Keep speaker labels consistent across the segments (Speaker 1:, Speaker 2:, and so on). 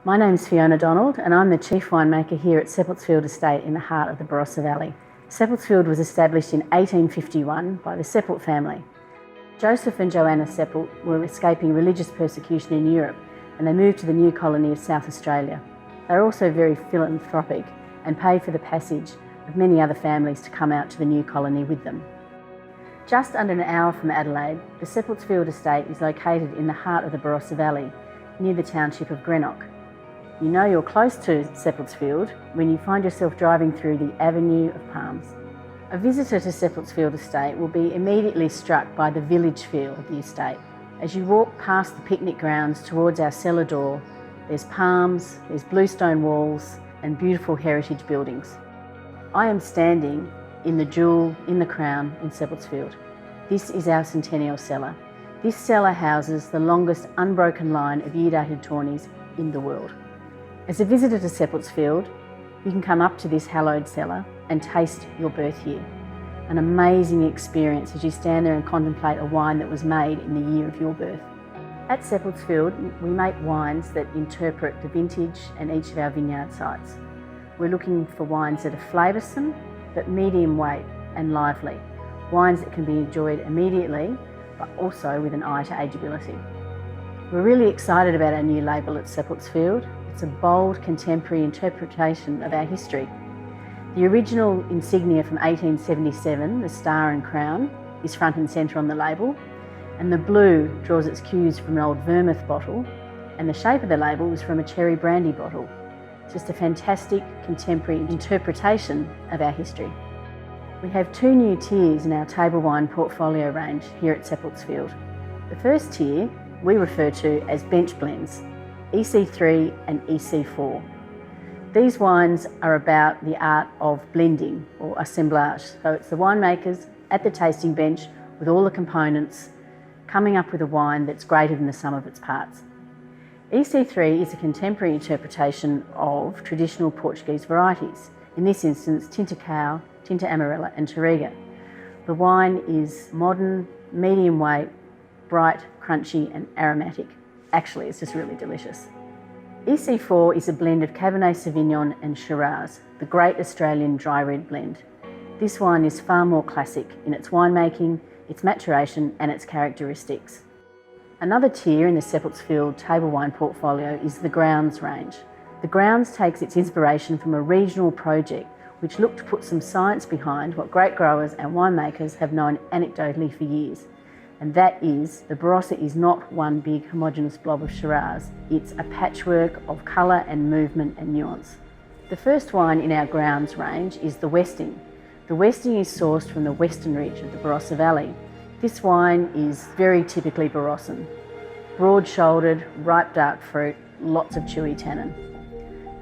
Speaker 1: My name's Fiona Donald and I'm the Chief Winemaker here at Seppeltsfield Estate in the heart of the Barossa Valley. Seppeltsfield was established in 1851 by the Seppelt family. Joseph and Joanna Seppelt were escaping religious persecution in Europe and they moved to the new colony of South Australia. They were also very philanthropic and paid for the passage of many other families to come out to the new colony with them. Just under an hour from Adelaide, the Seppeltsfield Estate is located in the heart of the Barossa Valley, near the township of Greenock. You know you're close to Seppeltsfield when you find yourself driving through the Avenue of Palms. A visitor to Seppeltsfield Estate will be immediately struck by the village feel of the estate. As you walk past the picnic grounds towards our cellar door, there's palms, there's bluestone walls and beautiful heritage buildings. I am standing in the jewel in the crown in Seppeltsfield. This is our centennial cellar. This cellar houses the longest unbroken line of year-dated tawnies in the world. As a visitor to Seppeltsfield, you can come up to this hallowed cellar and taste your birth year. An amazing experience as you stand there and contemplate a wine that was made in the year of your birth. At Seppeltsfield, we make wines that interpret the vintage and each of our vineyard sites. We're looking for wines that are flavoursome, but medium weight and lively. Wines that can be enjoyed immediately, but also with an eye to ageability. We're really excited about our new label at Seppeltsfield. It's a bold, contemporary interpretation of our history. The original insignia from 1877, the star and crown, is front and centre on the label, and the blue draws its cues from an old vermouth bottle, and the shape of the label is from a cherry brandy bottle. Just a fantastic, contemporary interpretation of our history. We have two new tiers in our table wine portfolio range here at Seppeltsfield. The first tier we refer to as bench blends, EC3 and EC4. These wines are about the art of blending or assemblage. So it's the winemakers at the tasting bench with all the components coming up with a wine that's greater than the sum of its parts. EC3 is a contemporary interpretation of traditional Portuguese varieties. In this instance, Tinta Cao, Tinta Amarela and Touriga. The wine is modern, medium weight, bright, crunchy and aromatic. Actually, it's just really delicious. EC4 is a blend of Cabernet Sauvignon and Shiraz, the great Australian dry red blend. This wine is far more classic in its winemaking, its maturation and its characteristics. Another tier in the Seppeltsfield table wine portfolio is the Grounds range. The Grounds takes its inspiration from a regional project which looked to put some science behind what great growers and winemakers have known anecdotally for years. And that is, the Barossa is not one big homogeneous blob of Shiraz. It's a patchwork of colour and movement and nuance. The first wine in our Grounds range is the Westing. The Westing is sourced from the western ridge of the Barossa Valley. This wine is very typically Barossan. Broad-shouldered, ripe dark fruit, lots of chewy tannin.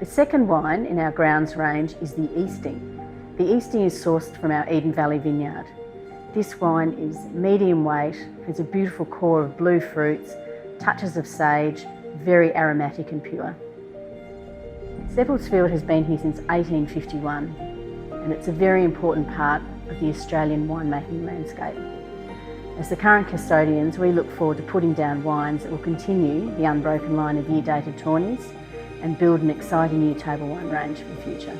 Speaker 1: The second wine in our Grounds range is the Easting. The Easting is sourced from our Eden Valley vineyard. This wine is medium weight, has a beautiful core of blue fruits, touches of sage, very aromatic and pure. Seppeltsfield has been here since 1851 and it's a very important part of the Australian winemaking landscape. As the current custodians, we look forward to putting down wines that will continue the unbroken line of year-dated tawnies and build an exciting new table wine range for the future.